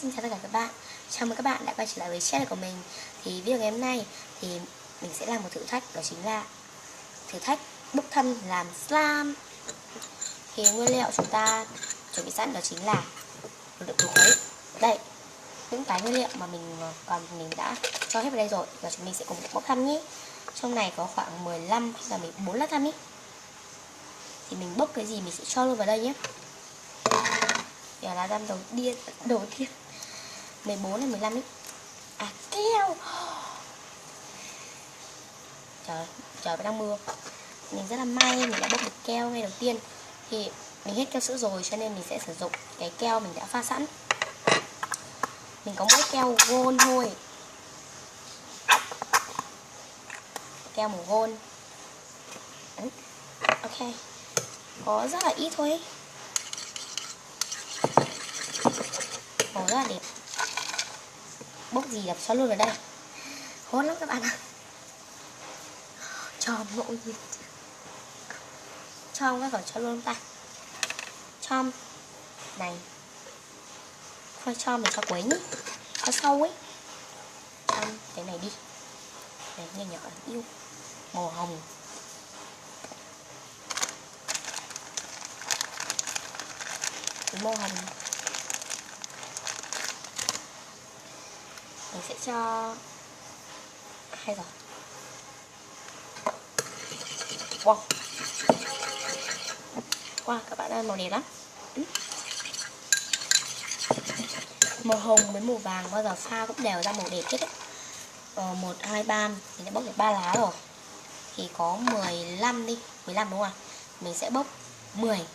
xin chào tất cả các bạn. Chào mừng các bạn đã quay trở lại với channel của mình. Thì video ngày hôm nay thì mình sẽ làm một thử thách, đó chính là thử thách đúc thân làm slime. Thì nguyên liệu chúng ta chuẩn bị sẵn đó chính là được thấy đây, những cái nguyên liệu mà mình đã cho hết vào đây rồi, và chúng mình sẽ cùng bốc thăm nhé. Trong này có khoảng 15 là 14 lát thăm nhé. Thì mình bốc cái gì mình sẽ cho luôn vào đây nhé. Đây là răm đầu tiên 14 hay 15 ấy. À, keo. Trời đang mưa. Mình rất là may mình đã bốc được keo ngay đầu tiên. Thì mình hết keo sữa rồi cho nên mình sẽ sử dụng cái keo mình đã pha sẵn. Mình có mỗi keo gold thôi, keo màu gold. Ok, có rất là ít thôi ấy. Màu rất là đẹp. Bốc gì là cho luôn vào đây. Hot lắm các bạn ạ. Cho mẫu gì cho các khỏi cho luôn ta. Chom này thôi, cho mình cho cuối nhé, cho sâu ấy. Chom cái này đi, này nhỏ nhỏ yêu màu hồng. Màu hồng mình sẽ cho 2 giọt. Wow, các bạn ơi, màu đẹp lắm. Màu hồng với màu vàng bao giờ pha cũng đều ra màu đẹp hết đấy. 1, 2, 3, mình đã bốc được 3 lá rồi. Thì có 15 đi, 15 đúng không ạ? Mình sẽ bốc 10,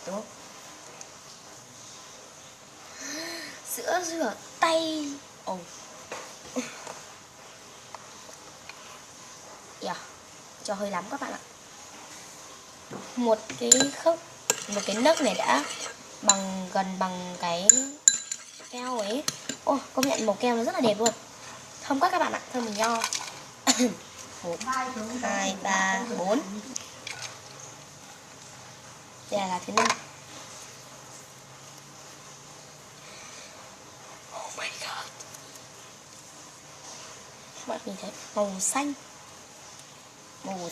đúng không? Sữa rửa tay. Cho hơi lắm các bạn ạ. Một cái nấc này đã gần bằng cái keo ấy. Công nhận màu keo nó rất là đẹp luôn. Thơm quá các bạn ạ, thơm mình nho. 1, 2, 3, 4. Đây là thứ 5. Oh my god. Các bạn nhìn thấy màu xanh. Màu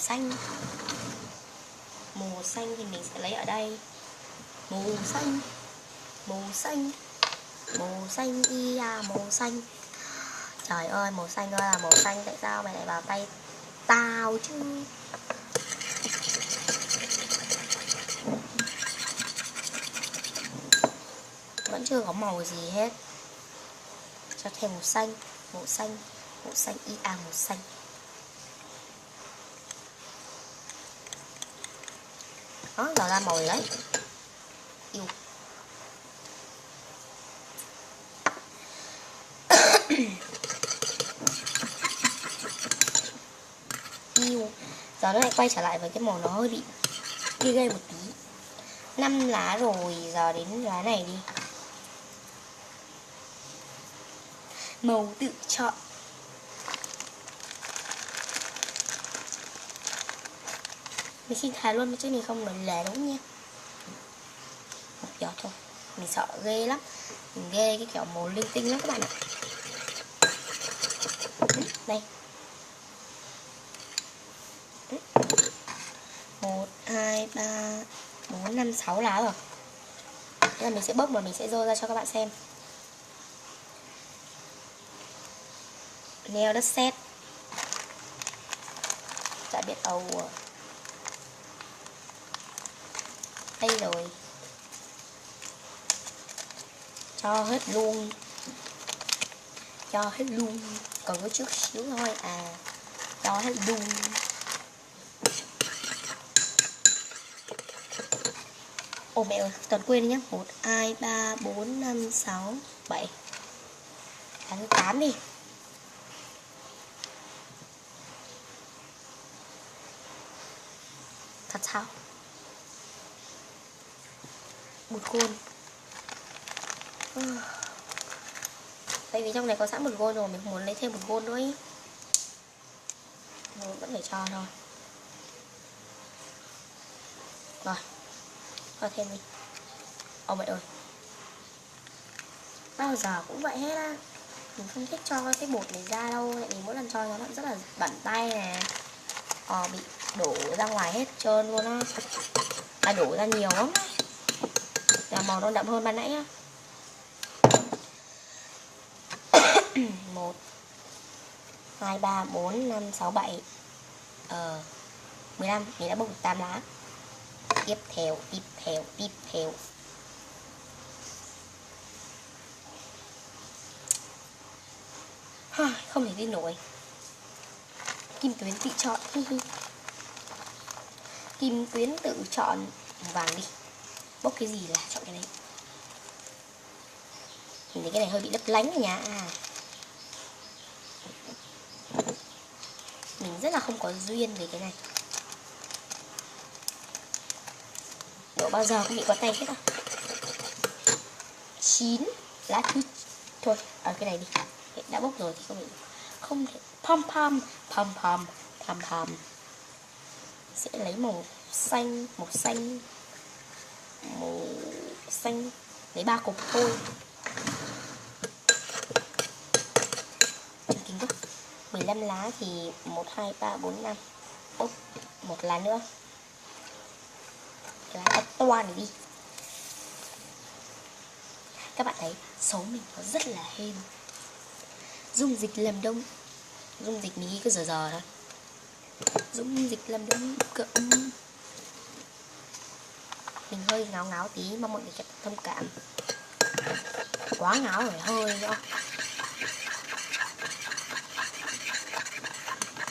xanh thì mình sẽ lấy ở đây. Màu xanh màu xanh. Trời ơi, màu xanh ơi là màu xanh, tại sao mày lại vào tay tao chứ? Vẫn chưa có màu gì hết. Cho thêm màu xanh. Màu xanh. Đó, giờ ra màu rồi đấy. Giờ nó lại quay trở lại với cái màu nó hơi bị ghê một tí. 5 lá rồi, giờ đến lá này đi. Màu tự chọn. Mình xin thề luôn chứ mình không nói lẻ đúng nha. Một giọt thôi. Mình sợ ghê lắm. Mình ghê cái kiểu màu linh tinh lắm các bạn ạ. Đây. 1, 2, 3, 4, 5, 6 lá rồi. Thế là mình sẽ bốc và mình sẽ rơ ra cho các bạn xem. Nail đất sét. Chả biết đây rồi. Cho hết luôn. Còn có chút xíu thôi à. Cho hết luôn. Mẹ ơi, toàn quên đi nhá. 1, 2, 3, 4, 5, 6, 7. Lá thứ 8 đi. Thật sao? Bột gold. Tại vì trong này có sẵn bột gold rồi, mình không muốn lấy thêm bột gold nữa ý. Mình vẫn phải cho thôi. Rồi, cho thêm đi. Mẹ ơi. bao giờ cũng vậy hết á. Mình không thích cho cái bột này ra đâu, tại vì mỗi lần cho nó rất là bẩn tay nè. Bị đổ ra ngoài hết trơn luôn á. Đổ ra nhiều lắm. Và màu nó đậm hơn ban nãy á. 1 2 3 4 5 6 7 15, mình đã bốc được 8 lá. Tiếp theo. Không thể tin nổi. Kim Tuyến tự chọn. Kim Tuyến tự chọn vàng đi. Bốc cái gì là chọn cái đấy. Mình thấy cái này hơi bị lấp lánh rồi nha. Mình rất là không có duyên về cái này. Đổ bao giờ cũng bị qua tay hết à. 9 lá thứ. Thôi, ở cái này đi. Đã bốc rồi thì không thể pom sẽ lấy màu xanh, lấy 3 cục thôi. Chừng kính quá. 15 lá thì 1 2 3 4 5. Bốc một lá nữa. Lá to này đi. Các bạn thấy số mình nó rất là hên. Dung dịch làm đông. Dung dịch mình ghi cứ giờ thôi. Dung dịch làm đông cỡ. Mình hơi ngáo tí, mong mọi người thông cảm. Quá ngáo rồi hơi nữa.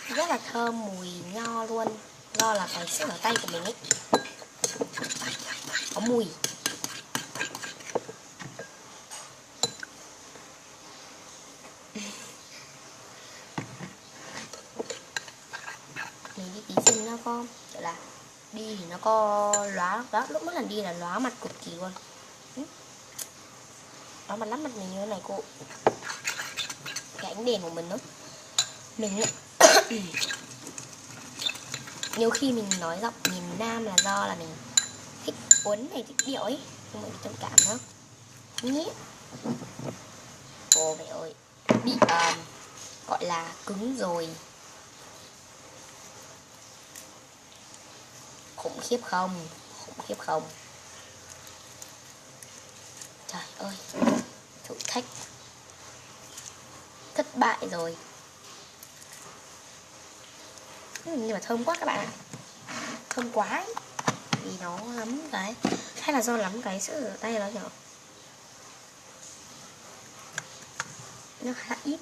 Rất là thơm mùi nho luôn. Do là cái sữa rửa tay của mình ấy có mùi. Mình đi tí xem nó có kiểu là đi thì nó có lóa đó. Lúc mỗi lần đi là lóa mặt cực kỳ luôn. Lóa mặt lắm, mặt mình như thế này cô. Cái ánh đèn của mình nữa. Mình nhiều khi mình nói giọng miền Nam là do là mình thích uốn này thích điệu ấy, nhưng mọi người thông cảm nữa nhé. Ồ mẹ ơi, bị gọi là cứng rồi. Khủng khiếp không? Trời ơi, thử thách thất bại rồi. Nhưng mà thơm quá các bạn ạ. Thơm quá ấy. Vì nó lắm cái. Hay là do lắm cái sữa rửa tay đó nhở. Nó khá là ít.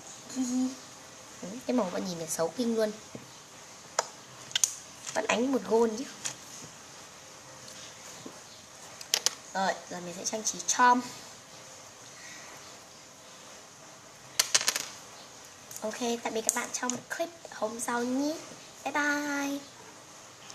Cái màu bạn nhìn là xấu kinh luôn. Vẫn ánh một gold chứ. Rồi, giờ mình sẽ trang trí chom. Ok, tạm biệt các bạn trong clip hôm sau nhé. Bye bye.